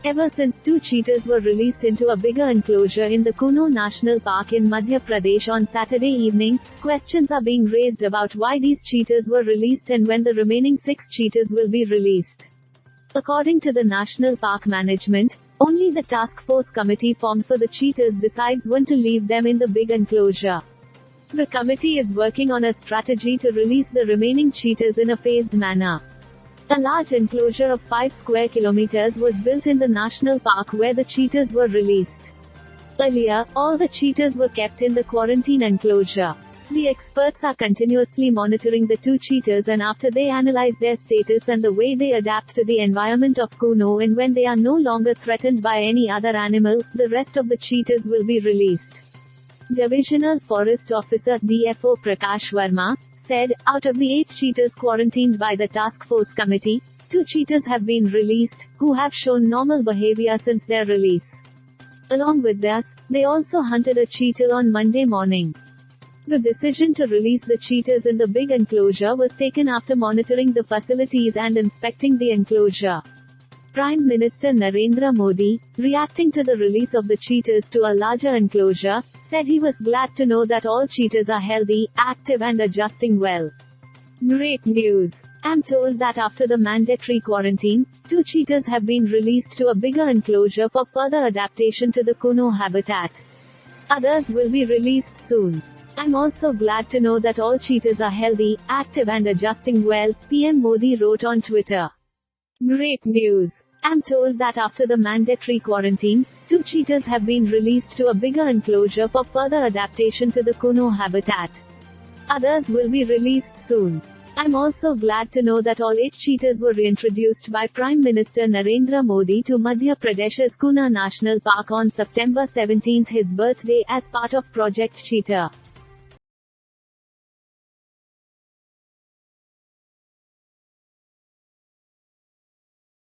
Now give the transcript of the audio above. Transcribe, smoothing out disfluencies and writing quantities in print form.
Ever since two cheetahs were released into a bigger enclosure in the Kuno National Park in Madhya Pradesh on Saturday evening, questions are being raised about why these cheetahs were released and when the remaining 6 cheetahs will be released. According to the National Park Management, only the task force committee formed for the cheetahs decides when to leave them in the big enclosure. The committee is working on a strategy to release the remaining cheetahs in a phased manner. A large enclosure of 5 square kilometers was built in the national park where the cheetahs were released. Earlier, all the cheetahs were kept in the quarantine enclosure. The experts are continuously monitoring the 2 cheetahs, and after they analyze their status and the way they adapt to the environment of Kuno and when they are no longer threatened by any other animal, the rest of the cheetahs will be released. Divisional Forest Officer DFO Prakash Verma said, out of the 8 cheetahs quarantined by the task force committee, 2 cheetahs have been released, who have shown normal behavior since their release. Along with this, they also hunted a cheetah on Monday morning. The decision to release the cheetahs in the big enclosure was taken after monitoring the facilities and inspecting the enclosure. Prime Minister Narendra Modi, reacting to the release of the cheetahs to a larger enclosure, said he was glad to know that all cheetahs are healthy, active and adjusting well. Great news! I'm told that after the mandatory quarantine, 2 cheetahs have been released to a bigger enclosure for further adaptation to the Kuno habitat. Others will be released soon. I'm also glad to know that all cheetahs are healthy, active and adjusting well, PM Modi wrote on Twitter. Great news! I'm told that after the mandatory quarantine, 2 cheetahs have been released to a bigger enclosure for further adaptation to the Kuno habitat. Others will be released soon. I'm also glad to know that all 8 cheetahs were reintroduced by Prime Minister Narendra Modi to Madhya Pradesh's Kuno National Park on September 17, his birthday, as part of Project Cheetah.